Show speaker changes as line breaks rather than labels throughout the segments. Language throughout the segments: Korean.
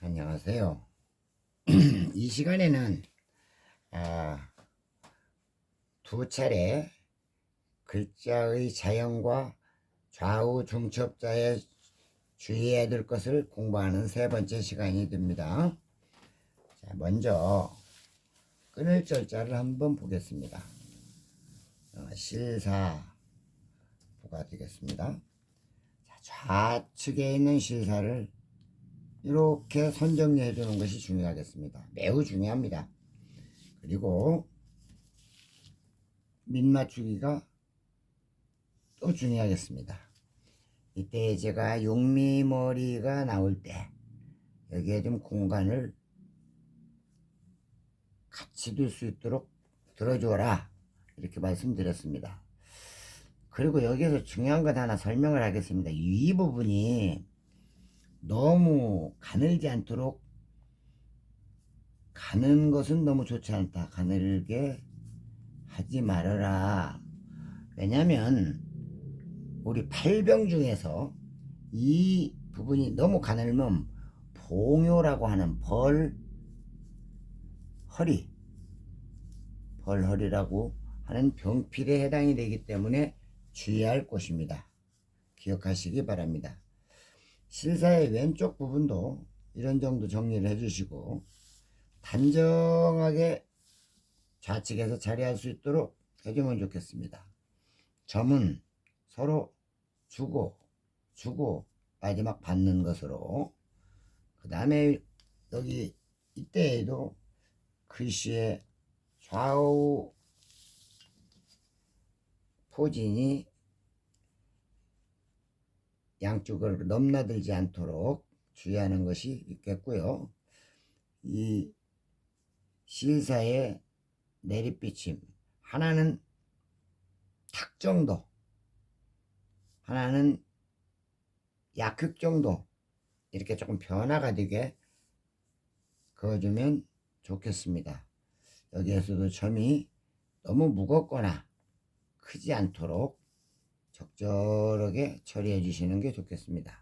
안녕하세요. 이 시간에는 두 차례 글자의 자형과 좌우 중첩자에 주의해야 될 것을 공부하는 세 번째 시간이 됩니다. 자, 먼저 끊을 절자를 한번 보겠습니다. 실사부가 되겠습니다. 자, 좌측에 있는 실사를 이렇게 선정해 주는 것이 중요하겠습니다. 매우 중요합니다. 그리고 밑맞추기가 또 중요하겠습니다. 이때 제가 용미머리가 나올 때 여기에 좀 공간을 같이 둘 수 있도록 들어줘라, 이렇게 말씀드렸습니다. 그리고 여기에서 중요한 것 하나 설명을 하겠습니다. 이 부분이 너무 가늘지 않도록, 가는 것은 너무 좋지 않다, 가늘게 하지 말아라. 왜냐면 우리 팔병 중에서 이 부분이 너무 가늘면 봉요라고 하는 벌허리라고 하는 병필에 해당이 되기 때문에 주의할 것입니다. 기억하시기 바랍니다. 실사의 왼쪽 부분도 이런 정도 정리를 해주시고 단정하게 좌측에서 자리할 수 있도록 해주면 좋겠습니다. 점은 서로 주고 마지막 받는 것으로, 그 다음에 여기 이때에도 글씨의 좌우 포진이 양쪽을 넘나들지 않도록 주의하는 것이 있겠고요. 이 실사의 내리비침, 하나는 탁 정도, 하나는 약흙 정도, 이렇게 조금 변화가 되게 그어주면 좋겠습니다. 여기에서도 점이 너무 무겁거나 크지 않도록 적절하게 처리해 주시는 게 좋겠습니다.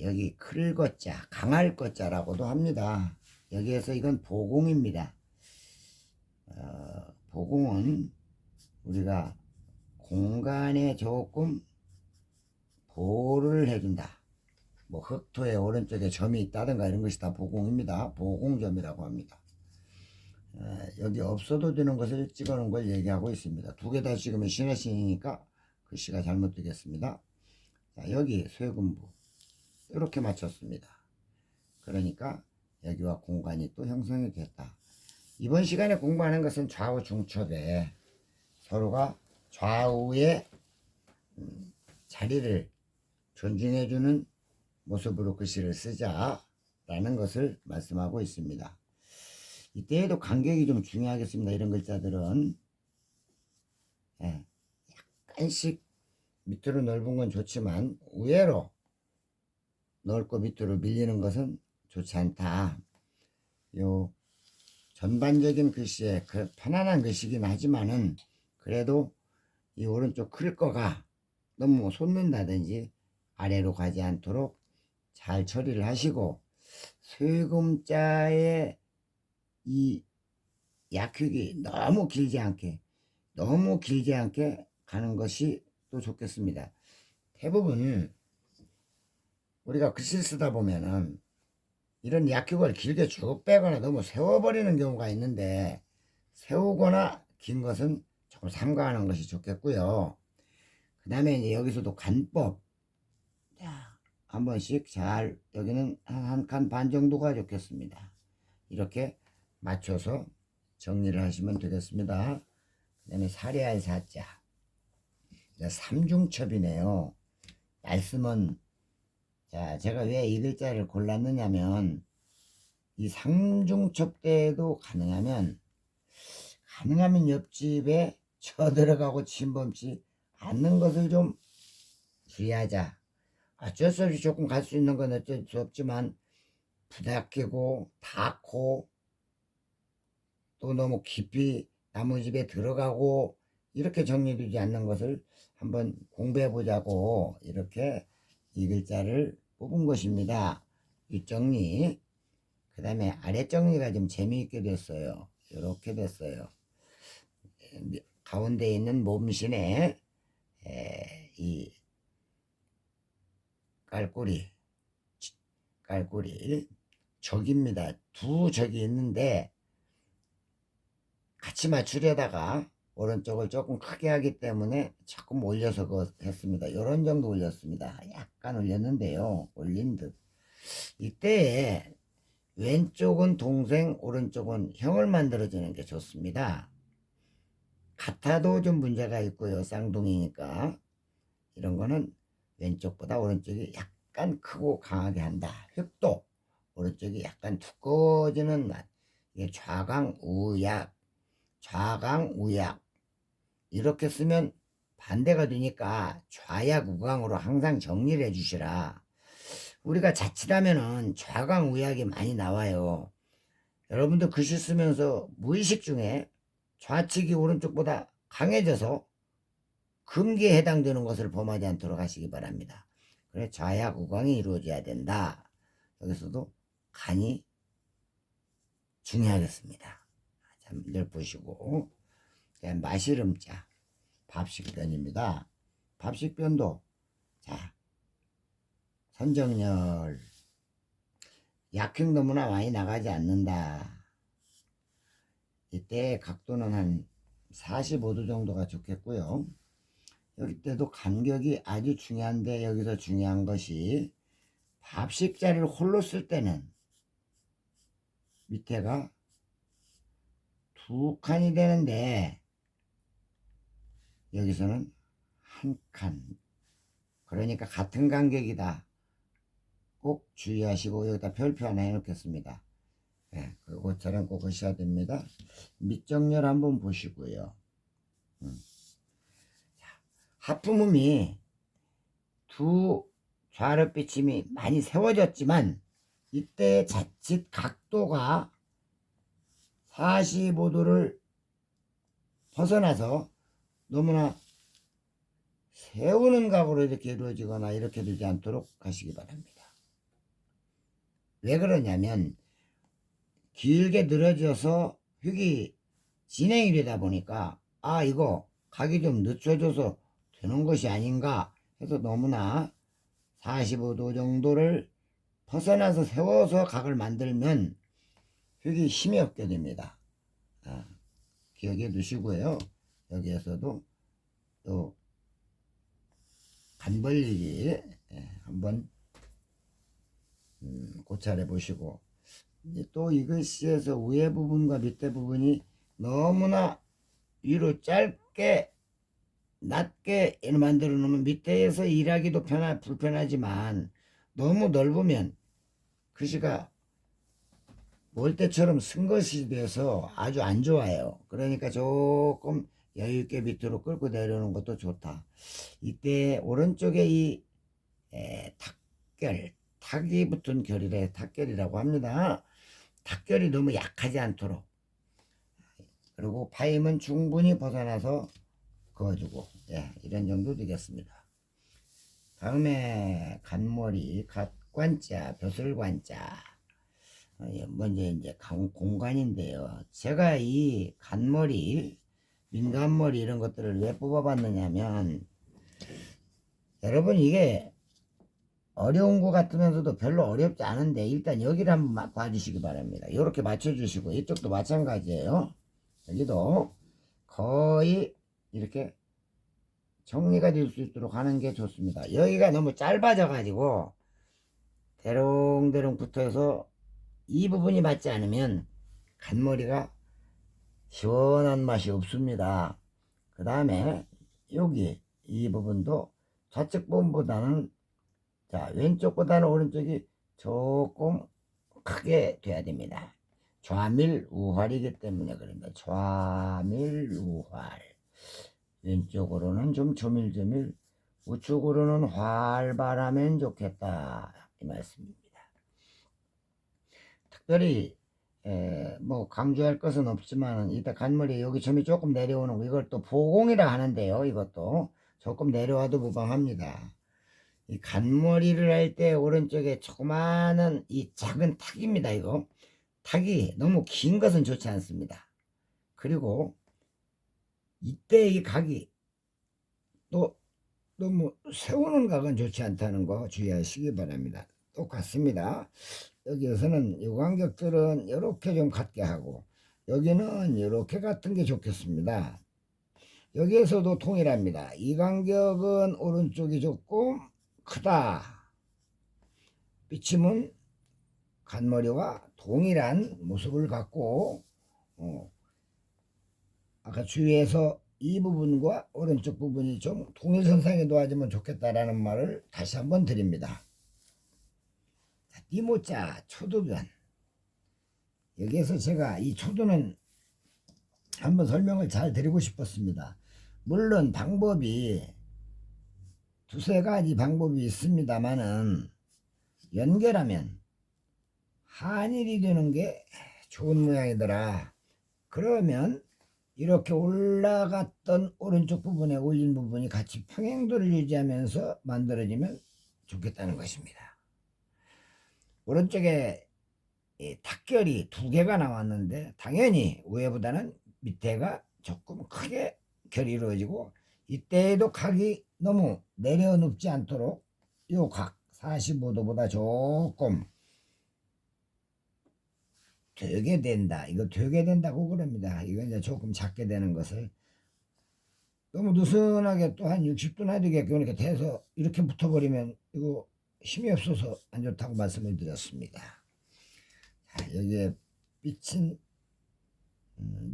여기 클 것자, 강할 것자라고도 합니다. 여기에서 이건 보공입니다. 보공은 우리가 공간에 조금 보호를 해준다. 뭐 흑토의 오른쪽에 점이 있다든가 이런 것이 다 보공입니다. 보공점이라고 합니다. 여기 없어도 되는 것을 찍어 놓은 걸 얘기하고 있습니다. 두 개 다 찍으면 신해신이니까 글씨가 잘못되겠습니다. 자, 여기 쇠군부 이렇게 맞췄습니다. 그러니까 여기와 공간이 또 형성이 됐다. 이번 시간에 공부하는 것은 좌우 중첩에 서로가 좌우의 자리를 존중해주는 모습으로 글씨를 쓰자라는 것을 말씀하고 있습니다. 이때에도 간격이 좀 중요하겠습니다. 이런 글자들은 약간씩 밑으로 넓은 건 좋지만 우회로 넓고 밑으로 밀리는 것은 좋지 않다. 요 전반적인 글씨에 편안한 글씨긴 하지만은 그래도 이 오른쪽 클 거가 너무 솟는다든지 아래로 가지 않도록 잘 처리를 하시고, 쇠금자의 이 약흙이 너무 길지 않게 가는 것이 또 좋겠습니다. 대부분 우리가 글씨를 쓰다 보면은 이런 약흙을 길게 쭉 빼거나 너무 세워버리는 경우가 있는데, 세우거나 긴 것은 조금 삼가하는 것이 좋겠고요. 그 다음에 이제 여기서도 간법, 한 번씩 잘, 여기는 한 칸 반 정도가 좋겠습니다. 이렇게 맞춰서 정리를 하시면 되겠습니다. 그 다음에 사례할 사자, 삼중첩이네요. 말씀은, 자, 제가 왜 이 글자를 골랐느냐면, 이 삼중첩 때에도 가능하면 옆집에 쳐들어가고 침범치 않는 것을 좀 주의하자. 어쩔 수 없이 조금 갈 수 있는 건 어쩔 수 없지만 부닥이고 닿고 또 너무 깊이 나무 집에 들어가고 이렇게 정리되지 않는 것을 한번 공부해 보자고 이렇게 이 글자를 뽑은 것입니다. 윗정리, 그 다음에 아랫정리가 좀 재미있게 됐어요. 이렇게 됐어요. 가운데 있는 몸신에 이 깔꼬리 적입니다. 두 적이 있는데 같이 맞추려다가 오른쪽을 조금 크게 하기 때문에 조금 올려서 했습니다. 요런 정도 올렸습니다. 약간 올렸는데요. 올린 듯. 이때에 왼쪽은 동생, 오른쪽은 형을 만들어주는 게 좋습니다. 같아도 좀 문제가 있고요. 쌍둥이니까. 이런 거는 왼쪽보다 오른쪽이 약간 크고 강하게 한다. 획도 오른쪽이 약간 두꺼워지는 맛. 이게 좌강우약, 좌강우약 이렇게 쓰면 반대가 되니까 좌약우강으로 항상 정리를 해주시라. 우리가 자칫하면은 좌강우약이 많이 나와요. 여러분도 글씨 쓰면서 무의식 중에 좌측이 오른쪽보다 강해져서 금기에 해당되는 것을 범하지 않도록 하시기 바랍니다. 그래 좌약 우광이 이루어져야 된다. 여기서도 간이 중요하겠습니다. 자, 늘 보시고 마시름자 밥식변입니다. 밥식변도 자 선정열 약행 너무나 많이 나가지 않는다. 이때 각도는 한 45도 정도가 좋겠고요. 여기 때도 간격이 아주 중요한데 여기서 중요한 것이 밥식자리를 홀로 쓸 때는 밑에가 두 칸이 되는데 여기서는 한 칸. 그러니까 같은 간격이다. 꼭 주의하시고 여기다 별표 하나 해놓겠습니다. 네, 그것처럼 꼭 하셔야 됩니다. 밑정렬 한번 보시고요. 하품음이 두 좌력비침이 많이 세워졌지만 이때 자칫 각도가 45도를 벗어나서 너무나 세우는 각으로 이렇게 이루어지거나 이렇게 되지 않도록 하시기 바랍니다. 왜 그러냐면 길게 늘어져서 흙이 진행이 되다 보니까 아 이거 각이 좀 늦춰져서 되는 것이 아닌가 해서 너무나 45도 정도를 벗어나서 세워서 각을 만들면 흙이 힘이 없게 됩니다. 기억해 두시고요. 여기에서도 또 간 벌리기 한번 고찰해 보시고 또 이글씨에서 위에 부분과 밑에 부분이 너무나 위로 짧게 낮게 만들어 놓으면 밑에에서 일하기도 불편하지만 너무 넓으면 글씨가 몰대처럼 쓴 것이 돼서 아주 안 좋아요. 그러니까 조금 여유있게 밑으로 끌고 내려오는 것도 좋다. 이때 오른쪽에 이 탁이 붙은 결이래 탁결이라고 합니다. 탁결이 너무 약하지 않도록 그리고 파임은 충분히 벗어나서 그어주고 이런 정도 되겠습니다. 다음에 간머리 갓관자 벼슬관자 먼저 이제 공간인데요. 제가 이 간머리 민간머리 이런 것들을 왜 뽑아봤느냐면 여러분 이게 어려운 것 같으면서도 별로 어렵지 않은데 일단 여기를 한번 봐주시기 바랍니다. 이렇게 맞춰주시고 이쪽도 마찬가지예요. 여기도 거의 이렇게 정리가 될 수 있도록 하는 게 좋습니다. 여기가 너무 짧아져 가지고 대롱대롱 붙어서 이 부분이 맞지 않으면 간머리가 시원한 맛이 없습니다. 그 다음에 여기 이 부분도 좌측 부분보다는 자 왼쪽보다는 오른쪽이 조금 크게 돼야 됩니다. 좌밀우활이기 때문에 그럽니다. 좌밀우활 왼쪽으로는 좀 조밀조밀 우측으로는 활발하면 좋겠다 이 말씀입니다. 특별히 뭐 강조할 것은 없지만 이따 간머리 여기 점이 조금 내려오는 거 이걸 또 보공이라 하는데요. 이것도 조금 내려와도 무방합니다. 이 간머리를 할 때 오른쪽에 조그마한 이 작은 탁입니다. 이거 탁이 너무 긴 것은 좋지 않습니다. 그리고 이때 이 각이 또 너무 세우는 각은 좋지 않다는 거 주의하시기 바랍니다. 똑같습니다. 여기에서는 이 간격들은 이렇게 좀 같게 하고 여기는 이렇게 같은 게 좋겠습니다. 여기에서도 동일합니다. 이 간격은 오른쪽이 조금 크다. 비침은 간머리와 동일한 모습을 갖고 아까 주위에서 이 부분과 오른쪽 부분이 좀 동일선상에 놓아지면 좋겠다라는 말을 다시 한번 드립니다. 띠모자 초두변. 여기에서 제가 이 초두는 한번 설명을 잘 드리고 싶었습니다. 물론 방법이 두세 가지 방법이 있습니다만은 연결하면 한일이 되는 게 좋은 모양이더라. 그러면 이렇게 올라갔던 오른쪽 부분에 올린 부분이 같이 평행도를 유지하면서 만들어지면 좋겠다는 것입니다. 오른쪽에 탁결이 두 개가 나왔는데 당연히 위에보다는 밑에가 조금 크게 결이 이루어지고 이때에도 각이 너무 내려 눕지 않도록 요 각 45도보다 조금 되게 된다. 이거 되게 된다고 그럽니다. 이거 이제 조금 작게 되는 것을 너무 느슨하게 또 한 60도나 되게끔 이렇게 돼서 이렇게 붙어버리면 이거 힘이 없어서 안 좋다고 말씀을 드렸습니다. 자, 여기에 삐친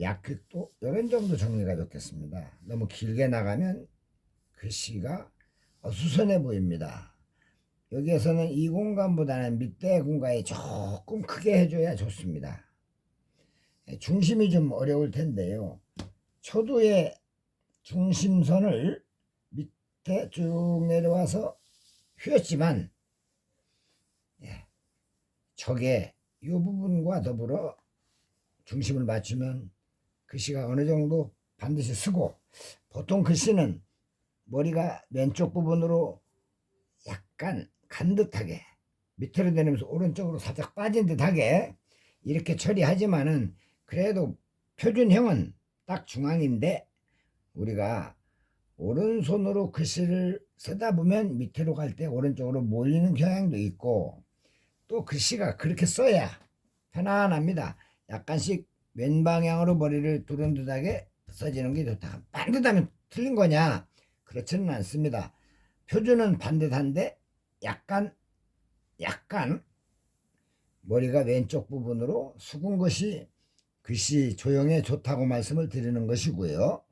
약획도 이런 정도 정리가 좋겠습니다. 너무 길게 나가면 글씨가 어수선해 보입니다. 여기에서는 이 공간보다는 밑에 공간이 조금 크게 해줘야 좋습니다. 중심이 좀 어려울 텐데요. 초두의 중심선을 밑에 쭉 내려와서 휘었지만 저게 이 부분과 더불어 중심을 맞추면 글씨가 어느 정도 반드시 쓰고 보통 글씨는 머리가 왼쪽 부분으로 약간 간 듯하게 밑으로 내리면서 오른쪽으로 살짝 빠진 듯하게 이렇게 처리하지만은 그래도 표준형은 딱 중앙인데 우리가 오른손으로 글씨를 쓰다 보면 밑으로 갈 때 오른쪽으로 몰리는 경향도 있고 또 글씨가 그렇게 써야 편안합니다. 약간씩 왼방향으로 머리를 두른 듯하게 써지는 게 좋다. 반듯하면 틀린 거냐? 그렇지는 않습니다. 표준은 반듯한데 약간 머리가 왼쪽 부분으로 숙은 것이 글씨 조형에 좋다고 말씀을 드리는 것이고요.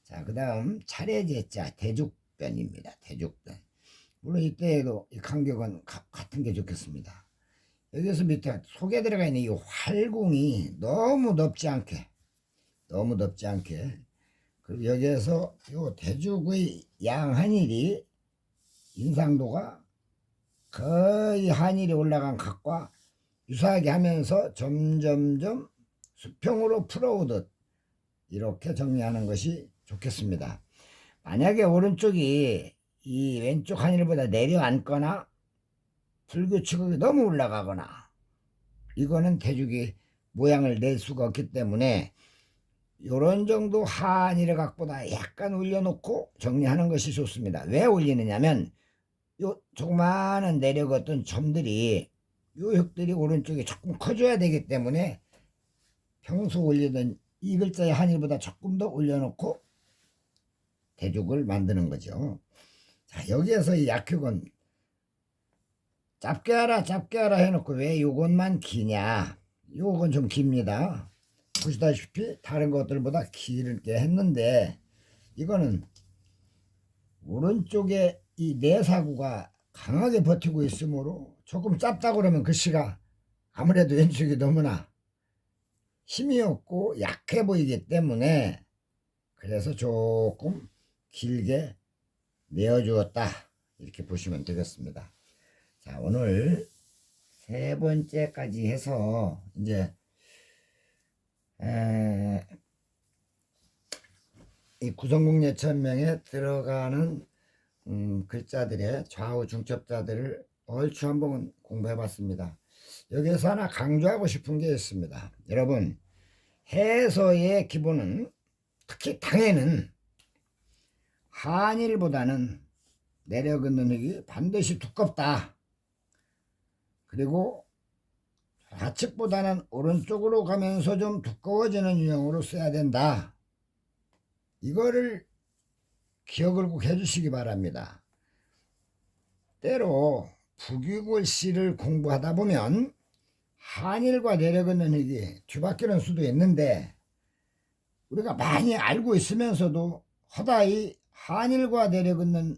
자, 그 다음 차례제자 대죽변입니다. 대죽변. 물론 이때에도 이 간격은 같은 게 좋겠습니다. 여기서 밑에 속에 들어가 있는 이 활궁이 너무 넓지 않게 그리고 여기에서 이 대죽의 양한일이 인상도가 거의 한일이 올라간 각과 유사하게 하면서 점점점 수평으로 풀어오듯 이렇게 정리하는 것이 좋겠습니다. 만약에 오른쪽이 이 왼쪽 한일보다 내려앉거나 불규칙하게 너무 올라가거나 이거는 대죽이 모양을 낼 수가 없기 때문에 이런 정도 한일의 각보다 약간 올려놓고 정리하는 것이 좋습니다. 왜 올리느냐면 요 조그마한 내려갔던 점들이 요 흙들이 오른쪽에 조금 커져야 되기 때문에 평소 올리던 이 글자의 한일보다 조금 더 올려놓고 대죽을 만드는 거죠. 자, 여기에서 이 약획은 짧게 하라 해놓고 왜 요것만 기냐? 요건 좀 깁니다. 보시다시피 다른 것들보다 길게 했는데 이거는 오른쪽에 이 내사구가 강하게 버티고 있으므로 조금 짧다고 그러면 글씨가 아무래도 왼쪽이 너무나 힘이 없고 약해 보이기 때문에 그래서 조금 길게 내어주었다 이렇게 보시면 되겠습니다. 자, 오늘 세 번째까지 해서 이제 이 구성국 예천명에 들어가는 글자들의 좌우 중첩자들을 얼추 한번 공부해 봤습니다. 여기서 하나 강조하고 싶은 게 있습니다. 여러분, 해서의 기본은, 특히 당에는 한일보다는 내려긋는 흙이 반드시 두껍다. 그리고 좌측보다는 오른쪽으로 가면서 좀 두꺼워지는 유형으로 써야 된다. 이거를 기억을 꼭 해주시기 바랍니다. 때로 북유글씨를 공부하다 보면 한일과 내려긋는 흙이 뒤바뀌는 수도 있는데, 우리가 많이 알고 있으면서도 허다히 한일과 내려긋는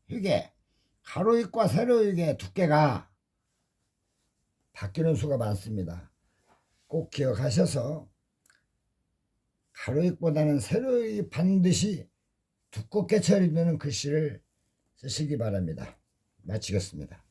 흙의 가로익과 세로익의 두께가 바뀌는 수가 많습니다. 꼭 기억하셔서 가로익보다는 세로익이 반드시 두껍게 처리되는 글씨를 쓰시기 바랍니다. 마치겠습니다.